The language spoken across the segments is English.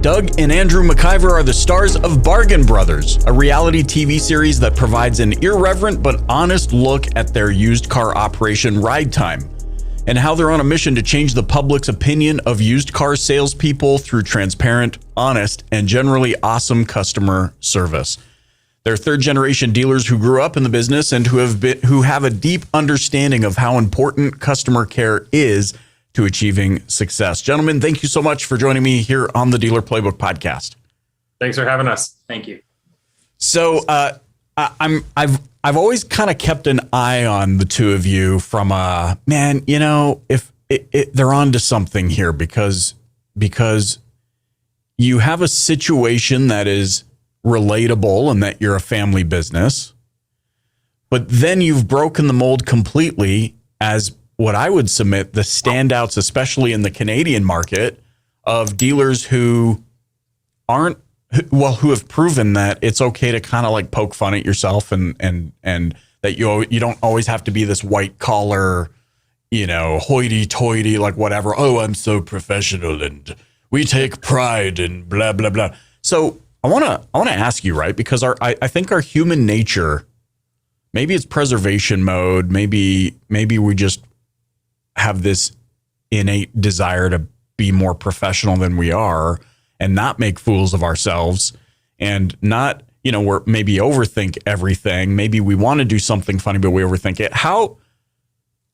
Doug and Andrew MacIver are the stars of Bargain Brothers, a reality TV series that provides an irreverent but honest look at their used car operation Ride Time, and how they're on a mission to change the public's opinion of used car salespeople through transparent, honest, and generally awesome customer service. They're third-generation dealers who grew up in the business and who have a deep understanding of how important customer care is to achieving success. Gentlemen, thank you so much for joining me here on the Dealer Playbook podcast. Thanks for having us. Thank you. So I've always kind of kept an eye on the two of you from man, you know, if they're onto something here because you have a situation that is relatable and that you're a family business, but then you've broken the mold completely as what I would submit the standouts, especially in the Canadian market, of dealers who have proven that it's okay to kind of like poke fun at yourself and that you don't always have to be this white collar, you know, hoity toity, like whatever. Oh, I'm so professional and we take pride in blah, blah, blah. So I want to ask you, right? Because I think our human nature, maybe it's preservation mode. Maybe we just have this innate desire to be more professional than we are and not make fools of ourselves and not, you know, we're maybe overthink everything. Maybe we want to do something funny, but we overthink it. How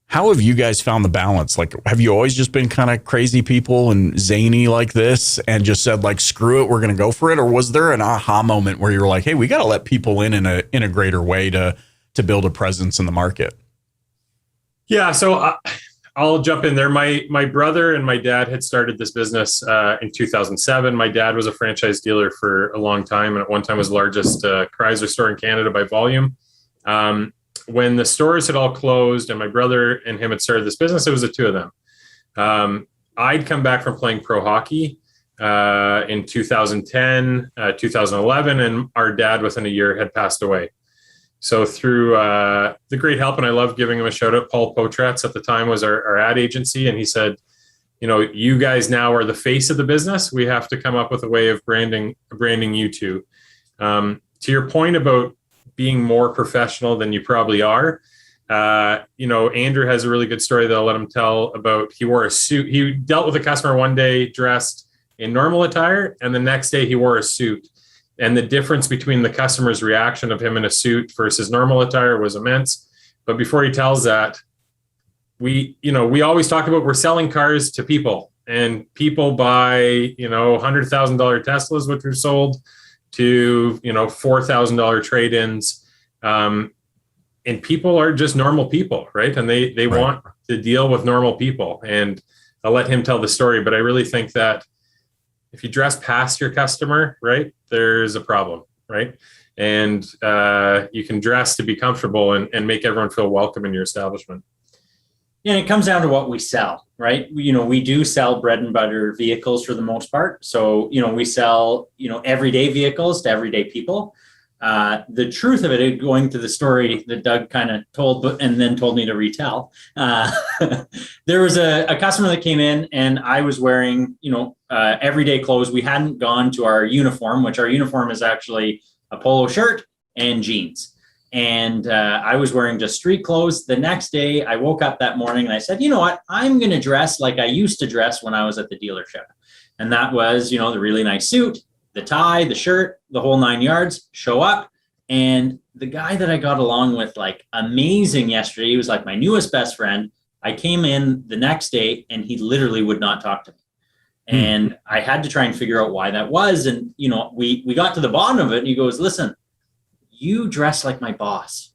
have you guys found the balance? Like, have you always just been kind of crazy people and zany like this and just said like, screw it, we're going to go for it? Or was there an aha moment where you were like, hey, we got to let people in a greater way to build a presence in the market? Yeah. So I'll jump in there. My brother and my dad had started this business in 2007. My dad was a franchise dealer for a long time, and at one time was the largest Chrysler store in Canada by volume. When the stores had all closed and my brother and him had started this business, it was the two of them. I'd come back from playing pro hockey in 2010, 2011, and our dad within a year had passed away. So through the great help, and I love giving him a shout out, Paul Potratz at the time was our ad agency. And he said, you know, you guys now are the face of the business. We have to come up with a way of branding you two. To your point about being more professional than you probably are, you know, Andrew has a really good story that I'll let him tell about. He wore a suit. He dealt with a customer one day dressed in normal attire, and the next day he wore a suit. And the difference between the customer's reaction of him in a suit versus normal attire was immense. But before he tells that, we always talk about we're selling cars to people, and people buy, you know, $100,000 Teslas, which are sold, to, you know, $4,000 trade-ins. And people are just normal people, right? And they right. want to deal with normal people. And I'll let him tell the story, but I really think that if you dress past your customer, right, there's a problem, right? And you can dress to be comfortable and make everyone feel welcome in your establishment. Yeah, and it comes down to what we sell, right? You know, we do sell bread and butter vehicles for the most part. So, you know, we sell, you know, everyday vehicles to everyday people. The truth of it, going to the story that Doug kind of told and then told me to retell, there was a customer that came in and I was wearing, you know, everyday clothes. We hadn't gone to our uniform, which our uniform is actually a polo shirt and jeans. And I was wearing just street clothes. The next day I woke up that morning and I said, you know what, I'm going to dress like I used to dress when I was at the dealership. And that was, you know, the really nice suit, the tie, the shirt, the whole 9 yards, show up. And the guy that I got along with like amazing yesterday, he was like my newest best friend. I came in the next day and he literally would not talk to me. And I had to try and figure out why that was. And, you know, we got to the bottom of it and he goes, listen, you dress like my boss.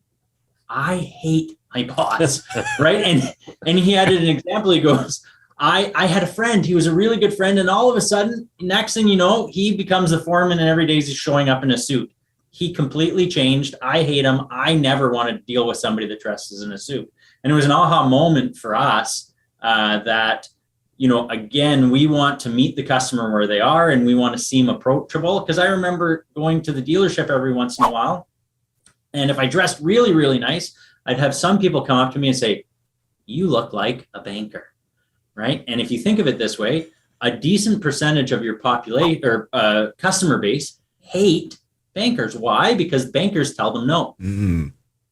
I hate my boss. Right. And he had an example. He goes, I had a friend, he was a really good friend. And all of a sudden, next thing you know, he becomes the foreman and every day he's showing up in a suit. He completely changed. I hate him. I never want to deal with somebody that dresses in a suit. And it was an aha moment for us that, you know, again, we want to meet the customer where they are and we want to seem approachable. Because I remember going to the dealership every once in a while. And if I dressed really, really nice, I'd have some people come up to me and say, you look like a banker, right? And if you think of it this way, a decent percentage of your population or customer base hate bankers. Why? Because bankers tell them no.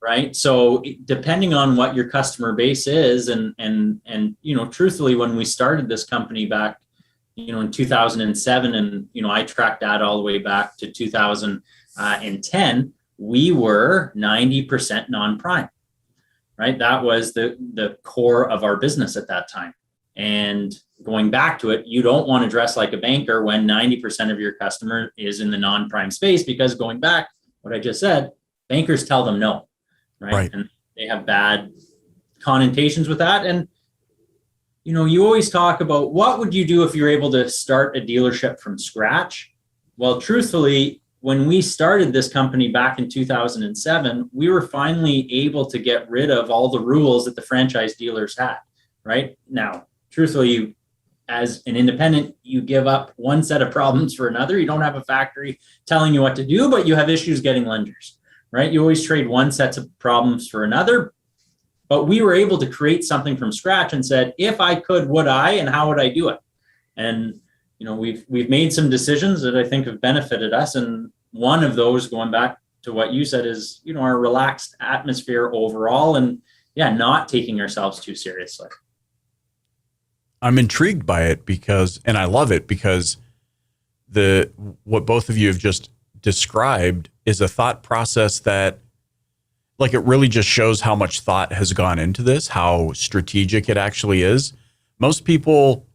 Right. So depending on what your customer base is, and truthfully, when we started this company back, in 2007, and I tracked that all the way back to 2010, we were 90% non-prime. Right. That was the core of our business at that time. And going back to it, you don't want to dress like a banker when 90% of your customer is in the non-prime space, because going back, what I just said, bankers tell them no. Right. And they have bad connotations with that. And, you always talk about what would you do if you're able to start a dealership from scratch? Well, truthfully, when we started this company back in 2007, we were finally able to get rid of all the rules that the franchise dealers had. Right now, truthfully, as an independent, you give up one set of problems for another. You don't have a factory telling you what to do, but you have issues getting lenders. Right? You always trade one set of problems for another, but we were able to create something from scratch and said, if I could, would I, and how would I do it? And, we've made some decisions that I think have benefited us. And one of those, going back to what you said, is, our relaxed atmosphere overall, and not taking ourselves too seriously. I'm intrigued by it and I love it because what both of you have just described is a thought process that, like, it really just shows how much thought has gone into this, how strategic it actually is. Most people,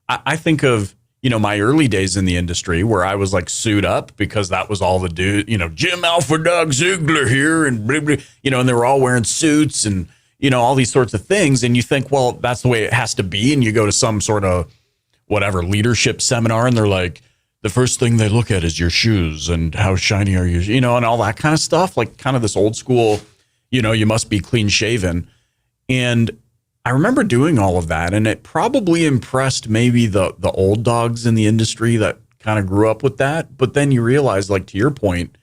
I think of, my early days in the industry where I was like suit up because that was all the dude, Jim Alpha Doug Ziegler here and blah, blah, and they were all wearing suits and, all these sorts of things. And you think, well, that's the way it has to be. And you go to some sort of whatever leadership seminar and they're like, the first thing they look at is your shoes and how shiny are you, and all that kind of stuff, like kind of this old school, you must be clean shaven. And I remember doing all of that, and it probably impressed maybe the old dogs in the industry that kind of grew up with that. But then you realize, like, to your point,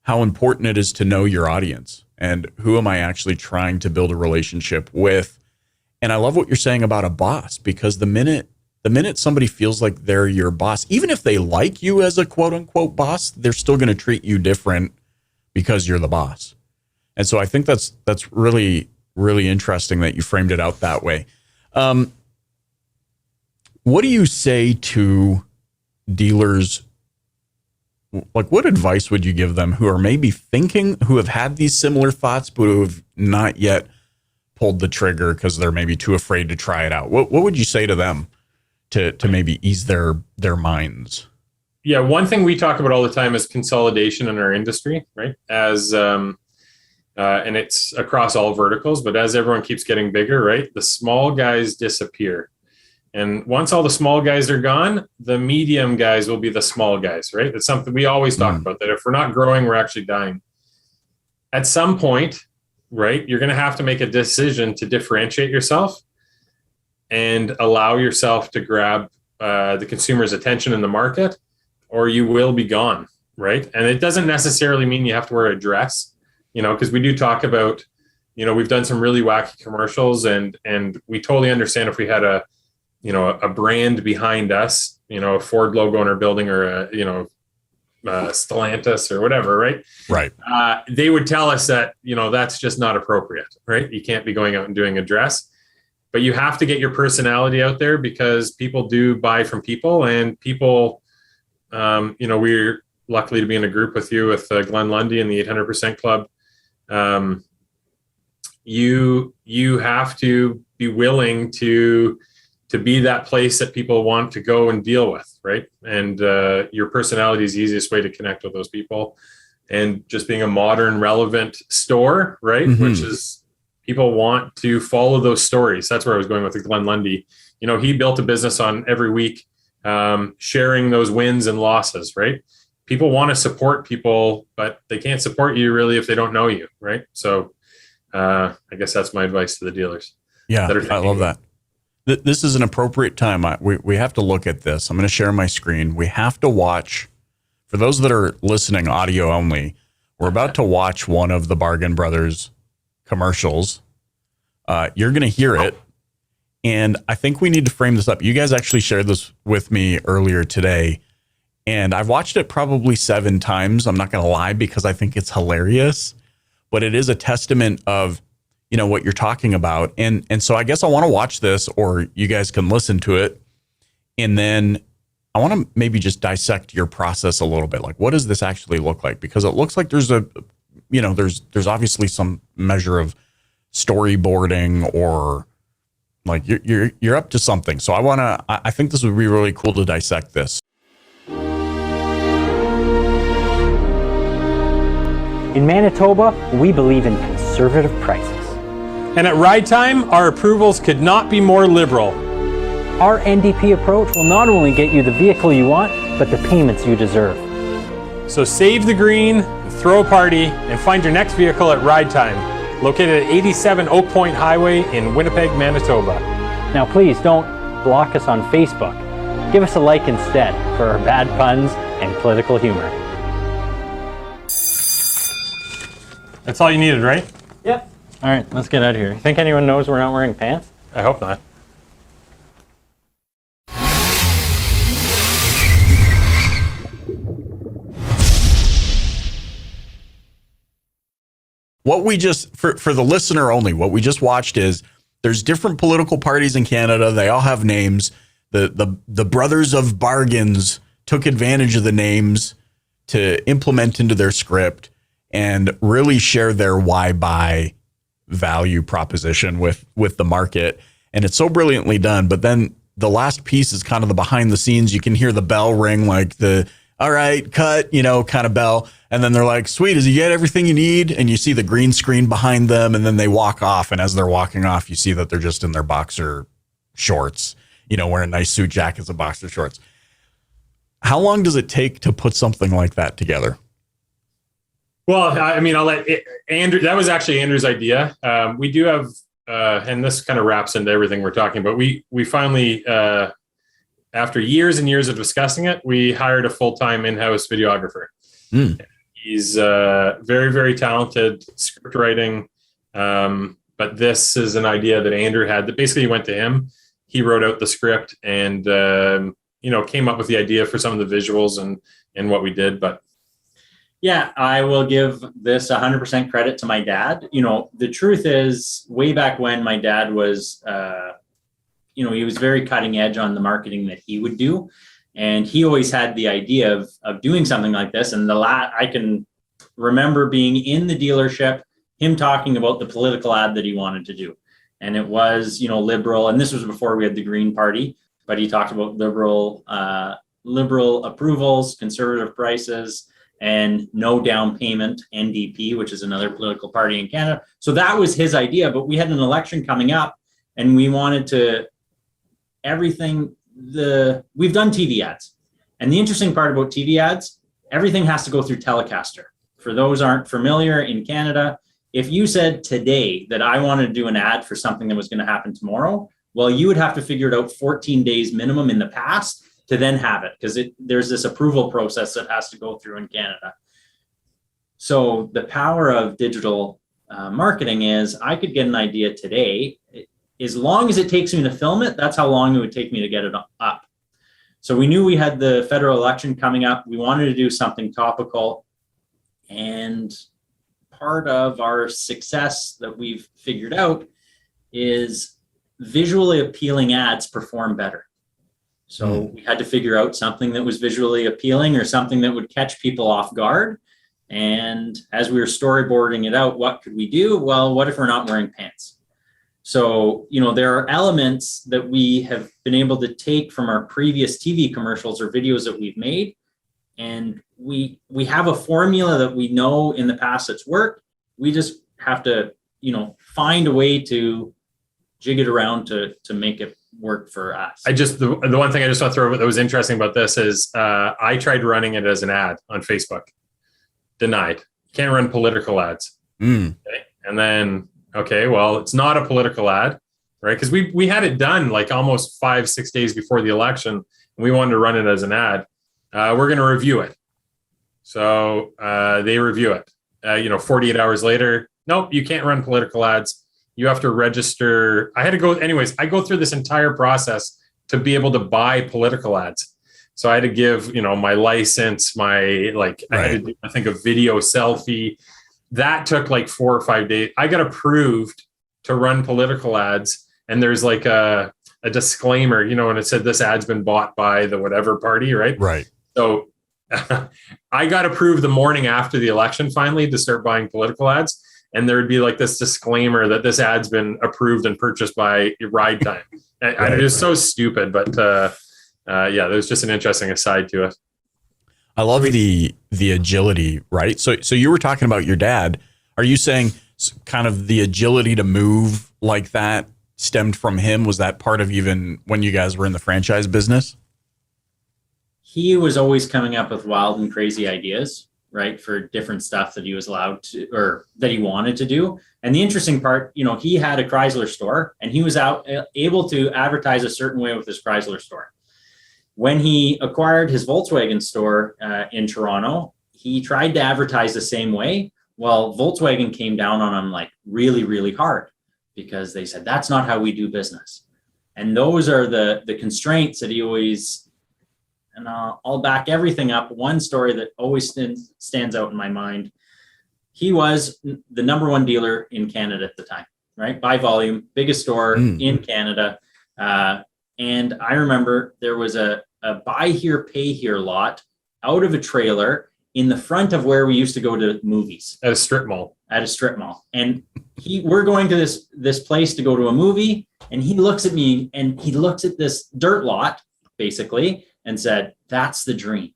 how important it is to know your audience and who am I actually trying to build a relationship with. And I love what you're saying about a boss, because the minute somebody feels like they're your boss, even if they like you as a quote unquote boss, they're still going to treat you different because you're the boss. And so I think that's really, really interesting that you framed it out that way. What do you say to dealers? Like, what advice would you give them who are maybe thinking, who have had these similar thoughts, but who have not yet pulled the trigger because they're maybe too afraid to try it out? What would you say to them to maybe ease their minds? Yeah, one thing we talk about all the time is consolidation in our industry, right? As and it's across all verticals, but as everyone keeps getting bigger, right, the small guys disappear. And once all the small guys are gone, the medium guys will be the small guys, right? That's something we always talk about, that if we're not growing, we're actually dying. At some point, right, you're going to have to make a decision to differentiate yourself and allow yourself to grab the consumer's attention in the market, or you will be gone, right? And it doesn't necessarily mean you have to wear a dress, because we do talk about, we've done some really wacky commercials, and we totally understand if we had a brand behind us, a Ford logo on our building, or a Stellantis or whatever, right? Right. They would tell us that, that's just not appropriate, right? You can't be going out and doing a dress, but you have to get your personality out there, because people do buy from people, and people, we're luckily to be in a group with you with Glenn Lundy and the 800% Club. You have to be willing to be that place that people want to go and deal with, right? And your personality is the easiest way to connect with those people. And just being a modern, relevant store, right? Mm-hmm. Which is, people want to follow those stories. That's where I was going with Glenn Lundy. He built a business on every week sharing those wins and losses, right? People want to support people, but they can't support you really if they don't know you, right? So I guess that's my advice to the dealers. Yeah, I love that. This is an appropriate time. We have to look at this. I'm going to share my screen. We have to watch, for those that are listening audio only, we're about to watch one of the Bargain Brothers commercials. You're going to hear it. And I think we need to frame this up. You guys actually shared this with me earlier today, and I've watched it probably 7 times. I'm not going to lie, because I think it's hilarious, but it is a testament of, you know, what you're talking about. And so I guess I want to watch this, or you guys can listen to it. And then I want to maybe just dissect your process a little bit. Like, what does this actually look like? Because it looks like there's there's obviously some measure of storyboarding, or like you're up to something. So I think this would be really cool to dissect this. In Manitoba, we believe in conservative prices. And at Ride Time, our approvals could not be more liberal. Our NDP approach will not only get you the vehicle you want, but the payments you deserve. So save the green, throw a party, and find your next vehicle at Ride Time, located at 87 Oak Point Highway in Winnipeg, Manitoba. Now please don't block us on Facebook. Give us a like instead for our bad puns and political humor. That's all you needed, right? Yep. All right, let's get out of here. You think anyone knows we're not wearing pants? I hope not. What we just, for the listener only, what we just watched is there's different political parties in Canada. They all have names. The Brothers of Bargains took advantage of the names to implement into their script and really share their why buy value proposition with the market. And it's so brilliantly done. But then the last piece is kind of the behind the scenes. You can hear the bell ring, like the, all right, cut, kind of bell. And then they're like, sweet, does he get everything you need? And you see the green screen behind them, and then they walk off. And as they're walking off, you see that they're just in their boxer shorts, wearing nice suit jackets and boxer shorts. How long does it take to put something like that together? Well, I mean, I'll let Andrew, that was actually Andrew's idea. We do have, and this kind of wraps into everything we're talking about. We finally, after years and years of discussing it, we hired a full-time in-house videographer. He's very, very talented, script writing. But this is an idea that Andrew had that basically went to him. He wrote out the script and, came up with the idea for some of the visuals and what we did. But yeah, I will give this 100% credit to my dad. The truth is, way back when, my dad was, he was very cutting edge on the marketing that he would do. And he always had the idea of doing something like this. And I can remember being in the dealership, him talking about the political ad that he wanted to do. And it was, liberal. And this was before we had the Green Party, but he talked about liberal approvals, conservative prices, and no down payment, NDP, which is another political party in Canada. So that was his idea. But we had an election coming up, and we wanted to we've done TV ads. And the interesting part about TV ads, everything has to go through Telecaster. For those aren't familiar, in Canada, if you said today that I wanted to do an ad for something that was going to happen tomorrow, well, you would have to figure it out 14 days minimum in the past to then have it, because there's this approval process that has to go through in Canada. So the power of digital marketing is I could get an idea today. As long as it takes me to film it, that's how long it would take me to get it up. So we knew we had the federal election coming up. We wanted to do something topical. And part of our success that we've figured out is visually appealing ads perform better. So we had to figure out something that was visually appealing or something that would catch people off guard. And as we were storyboarding it out, what could we do? Well, what if we're not wearing pants? So, there are elements that we have been able to take from our previous TV commercials or videos that we've made. And we have a formula that we know in the past that's worked. We just have to, find a way to jig it around to make it work for us. the one thing I just want to throw out that was interesting about this is I tried running it as an ad on Facebook. Denied. Can't run political ads. Okay. And then, okay, well, it's not a political ad, right? Because we had it done like almost 5-6 days before the election, and we wanted to run it as an ad. We're going to review it. So they review it. 48 hours later, nope, you can't run political ads. you have to register. I had to go, anyways, I go through this entire process to be able to buy political ads. So I had to give, my license, I had to do, I think, a video selfie. That took like 4 or 5 days. I got approved to run political ads. And there's like a disclaimer, and it said this ad's been bought by the whatever party, right? Right. So I got approved the morning after the election finally to start buying political ads. And there would be like this disclaimer that this ad's been approved and purchased by Ride Time. It was so stupid, but there's just an interesting aside to it. I love the agility, right? So you were talking about your dad. Are you saying kind of the agility to move like that stemmed from him? Was that part of even when you guys were in the franchise business? He was always coming up with wild and crazy ideas, right, for different stuff that he was allowed to, or that he wanted to do. And the interesting part, he had a Chrysler store, and he was able to advertise a certain way with his Chrysler store. When he acquired his Volkswagen store in Toronto, he tried to advertise the same way. Well, Volkswagen came down on him like really, really hard, because they said, that's not how we do business. And those are the constraints that he always, and I'll back everything up. One story that always stands out in my mind, he was the number one dealer in Canada at the time, right? By volume, biggest store in Canada. And I remember there was a buy here, pay here lot out of a trailer in the front of where we used to go to movies. At a strip mall. And we're going to this place to go to a movie, and he looks at me and he looks at this dirt lot, basically, and said, that's the dream.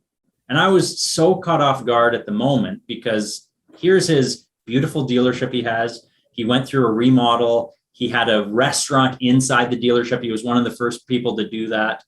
And I was so caught off guard at the moment, because here's his beautiful dealership he has. He went through a remodel. He had a restaurant inside the dealership. He was one of the first people to do that.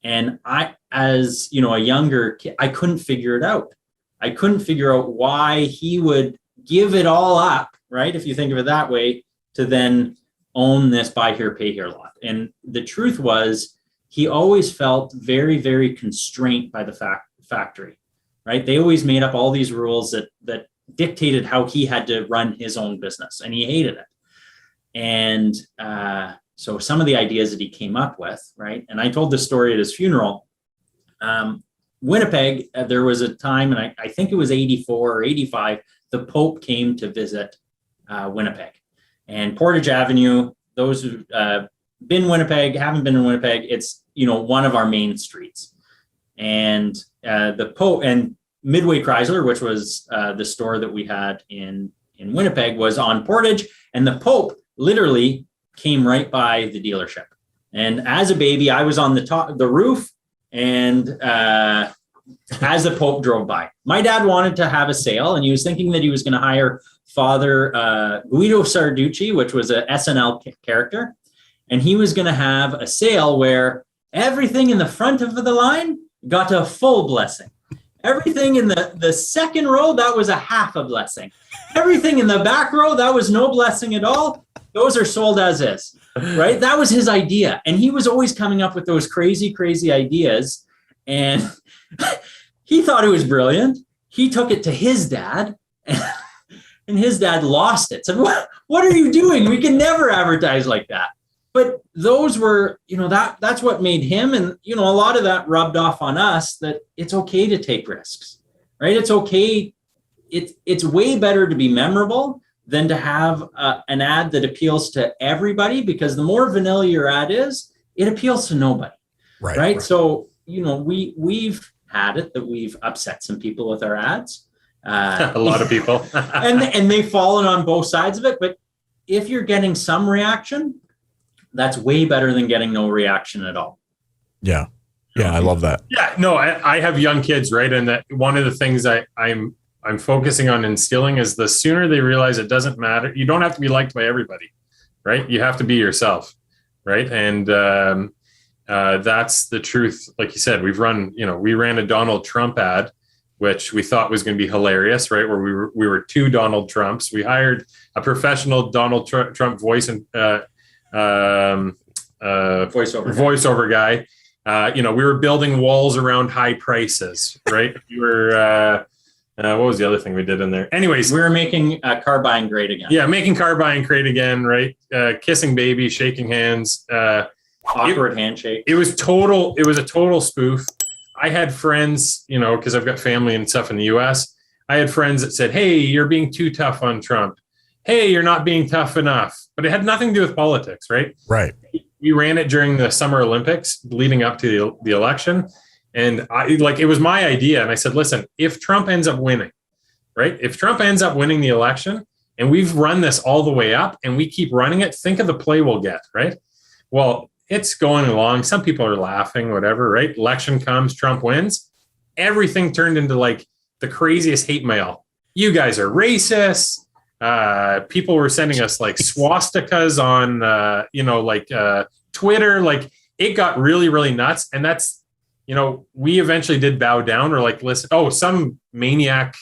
And I, as a younger kid, I couldn't figure it out. I couldn't figure out why he would give it all up, right? If you think of it that way, to then own this buy here, pay here lot. And the truth was, he always felt very, very constrained by the factory, right? They always made up all these rules that dictated how he had to run his own business, and he hated it. And so some of the ideas that he came up with, right? And I told this story at his funeral. Winnipeg, there was a time, and I think it was 84 or 85, the Pope came to visit Winnipeg. And Portage Avenue, those who been Winnipeg, haven't been in Winnipeg, it's one of our main streets. And the Pope and Midway Chrysler, which was the store that we had in Winnipeg, was on Portage, and the Pope literally came right by the dealership. And as a baby, I was on the roof, and as the Pope drove by, my dad wanted to have a sale, and he was thinking that he was going to hire Father Guido Sarducci, which was a SNL character. And he was going to have a sale where everything in the front of the line got a full blessing. Everything in the second row, that was a half a blessing. Everything in the back row, that was no blessing at all. Those are sold as is, right? That was his idea. And he was always coming up with those crazy, crazy ideas. And he thought it was brilliant. He took it to his dad, and his dad lost it. Said, what are you doing? We can never advertise like that. But those were, that's what made him. And, a lot of that rubbed off on us, that it's okay to take risks, right? It's okay. It's way better to be memorable than to have an ad that appeals to everybody, because the more vanilla your ad is, it appeals to nobody. Right. So, we've had it that we've upset some people with our ads. A lot of people. and they've fallen on both sides of it. But if you're getting some reaction, that's way better than getting no reaction at all. Yeah. Yeah. I love that. Yeah. No, I have young kids, right? And that one of the things I'm focusing on instilling is, the sooner they realize it doesn't matter. You don't have to be liked by everybody, right? You have to be yourself. Right. And that's the truth. Like you said, we ran a Donald Trump ad, which we thought was going to be hilarious, right? Where we were two Donald Trumps. We hired a professional Donald Trump voice and voiceover guy. We were building walls around high prices, right? We were What was the other thing we did in there? Anyways, We were making car buying great again. yeah, making car buying great again, right? Kissing baby, shaking hands. Awkward handshake. It was a total spoof. I had friends, you know, because I've got family and stuff in the US. I had friends that said, hey, you're being too tough on Trump. Hey, you're not being tough enough. But it had nothing to do with politics, right? Right. We ran it during the Summer Olympics leading up to the election. And it was my idea. And I said, listen, if Trump ends up winning, right? If Trump ends up winning the election and we've run this all the way up and we keep running it, think of the play we'll get, right? Well, it's going along. Some people are laughing, whatever, right? Election comes, Trump wins. Everything turned into like the craziest hate mail. You guys are racist. People were sending us like swastikas on, Twitter. Like it got really, really nuts. And that's, you know, we eventually did bow down or like, listen, some maniac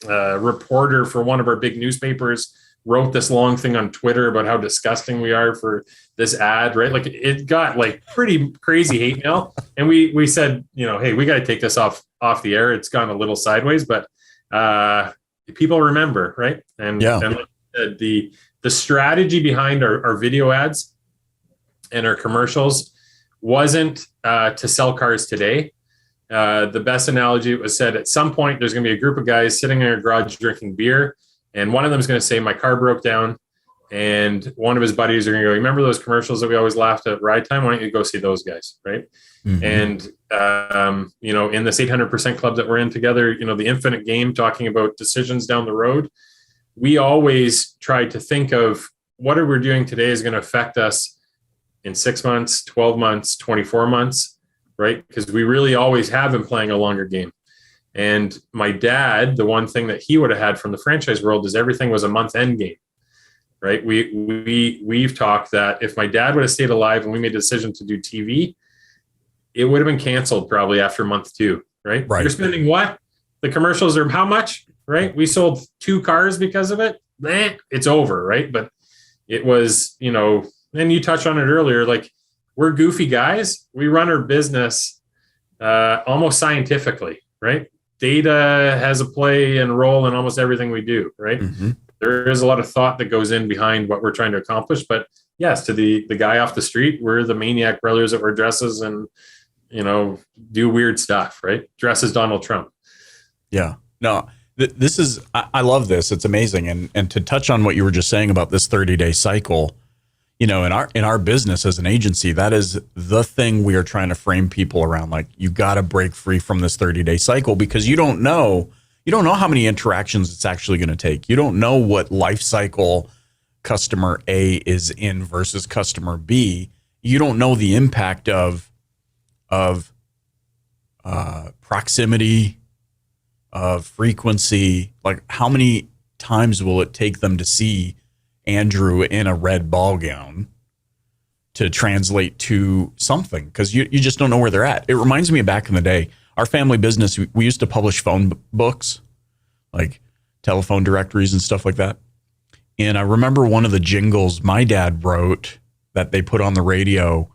reporter for one of our big newspapers wrote this long thing on Twitter about how disgusting we are for this ad, right? Like it got like pretty crazy hate mail. And we said, you know, hey, we got to take this off the air. It's gone a little sideways, but people remember, right? And the strategy behind our video ads and our commercials wasn't to sell cars today. The best analogy was said at some point, there's going to be a group of guys sitting in a garage drinking beer. And one of them is going to say, my car broke down. And one of his buddies are going to go, remember those commercials that we always laughed at Ride Time? Why don't you go see those guys, right? Mm-hmm. And, in this 800% club that we're in together, you know, the infinite game, talking about decisions down the road, we always try to think of what are we doing today is going to affect us in 6 months, 12 months, 24 months, right? Because we really always have been playing a longer game. And my dad, the one thing that he would have had from the franchise world is everything was a month-end game, right? We've talked that if my dad would have stayed alive and we made a decision to do TV, it would have been canceled probably after month 2, right? You're spending what? The commercials are how much, right? We sold 2 cars because of it. It's over, right? But it was, you know, and you touched on it earlier, like we're goofy guys. We run our business almost scientifically, right? Data has a play and role in almost everything we do, right? Mm-hmm. There is a lot of thought that goes in behind what we're trying to accomplish. But yes, to the guy off the street, we're the maniac brothers that wear dresses and, you know, do weird stuff, right? Dress as Donald Trump. Yeah. No, this is, I love this. It's amazing. And to touch on what you were just saying about this 30-day cycle, you know, in our business as an agency, that is the thing we are trying to frame people around. Like, you got to break free from this 30-day cycle because you don't know how many interactions it's actually going to take. You don't know what life cycle customer A is in versus customer B. You don't know the impact of proximity, of frequency. Like, how many times will it take them to see Andrew in a red ball gown to translate to something? Because you just don't know where they're at. It reminds me of back in the day, our family business, we used to publish phone books, like telephone directories and stuff like that. And I remember one of the jingles my dad wrote that they put on the radio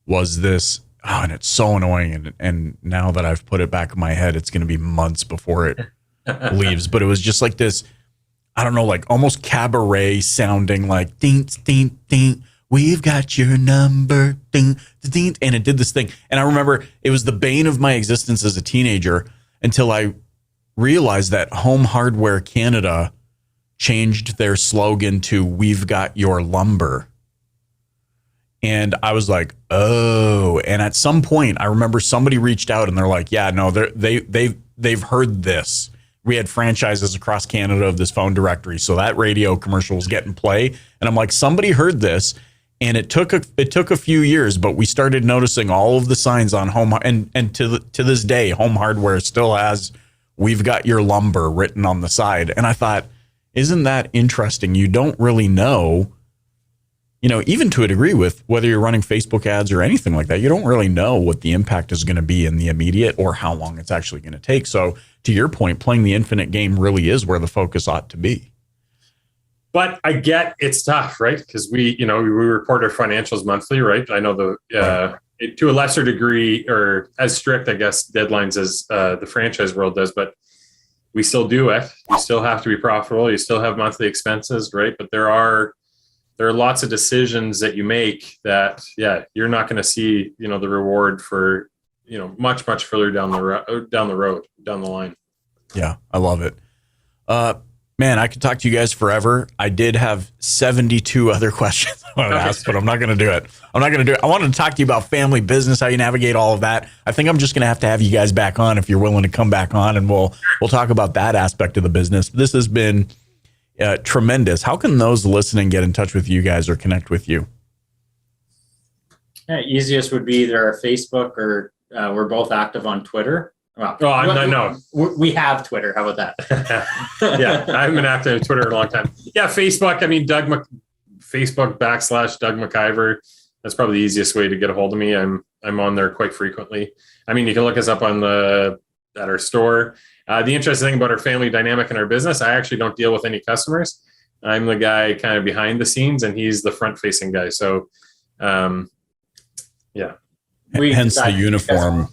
was this, and it's so annoying. And now that I've put it back in my head, it's going to be months before it leaves. But it was just like this, I don't know, like almost cabaret sounding, like ding, ding, ding, we've got your number, ding, ding. And it did this thing. And I remember it was the bane of my existence as a teenager until I realized that Home Hardware Canada changed their slogan to "We've got your lumber." And I was like, oh. And at some point, I remember somebody reached out and they're like, yeah, no, they've heard this. We had franchises across Canada of this phone directory, so that radio commercial was getting play. And I'm like, somebody heard this, and it took a few years, but we started noticing all of the signs on home, and to this day, Home Hardware still has "We've got your lumber" written on the side. And I thought, isn't that interesting? You don't really know, you know, even to a degree with whether you're running Facebook ads or anything like that, you don't really know what the impact is going to be in the immediate or how long it's actually going to take. So to your point, playing the infinite game really is where the focus ought to be. But I get it's tough, right? Because we report our financials monthly, right? I know to a lesser degree or as strict, I guess, deadlines as the franchise world does. But we still do it. You still have to be profitable. You still have monthly expenses, right? But there are lots of decisions that you make that, you're not going to see, the reward for, much further down the line. Yeah, I love it. Man, I could talk to you guys forever. I did have 72 other questions I wanted to ask, but I'm not going to do it. I wanted to talk to you about family business, how you navigate all of that. I think I'm just going to have you guys back on if you're willing to come back on, and we'll talk about that aspect of the business. This has been tremendous. How can those listening get in touch with you guys or connect with you? Yeah, easiest would be either our Facebook or we're both active on Twitter. Well, no. We have Twitter. How about that? Yeah, I haven't been active on Twitter in a long time. Yeah, Facebook. I mean, Facebook / Doug MacIver. That's probably the easiest way to get a hold of me. I'm on there quite frequently. I mean, you can look us up at our store. The interesting thing about our family dynamic in our business, I actually don't deal with any customers. I'm the guy kind of behind the scenes, and he's the front-facing guy. So, hence the uniform.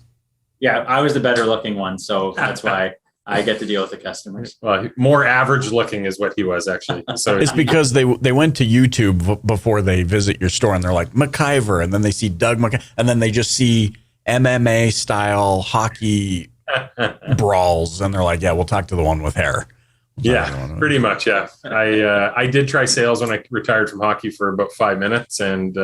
Yeah, I was the better looking one, so that's why I get to deal with the customers. Well, more average looking is what he was actually. So it's because they went to YouTube before they visit your store, and they're like MacIver, and then they see Doug MacIver, and then they just see MMA style hockey brawls, and they're like, yeah, we'll talk to the one with hair. Yeah, pretty much. Yeah, I did try sales when I retired from hockey for about 5 minutes, and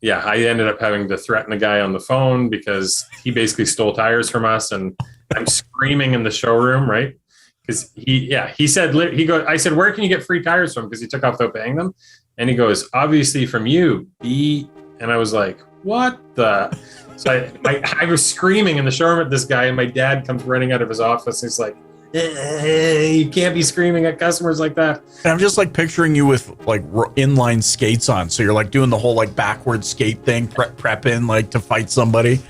I ended up having to threaten a guy on the phone because he basically stole tires from us, and I'm screaming in the showroom, right? Because I said, where can you get free tires from? Because he took off without paying them, and he goes, obviously from you, B. And I was like, what the? So I was screaming in the showroom at this guy, and my dad comes running out of his office, and he's like, hey, you can't be screaming at customers like that. And I'm just like picturing you with like inline skates on. So you're like doing the whole like backward skate thing, prepping like to fight somebody.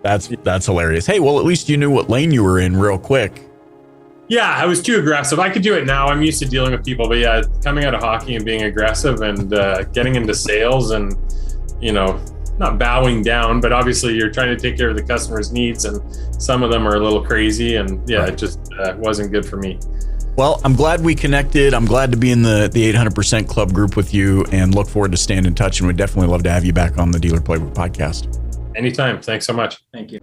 That's hilarious. Hey, well, at least you knew what lane you were in real quick. Yeah, I was too aggressive. I could do it now. I'm used to dealing with people, but yeah, coming out of hockey and being aggressive and getting into sales and, not bowing down, but obviously you're trying to take care of the customer's needs, and some of them are a little crazy, and It just wasn't good for me. Well, I'm glad we connected. I'm glad to be in the 800% Club group with you, and look forward to staying in touch, and we'd definitely love to have you back on the Dealer Playbook podcast. Anytime. Thanks so much. Thank you.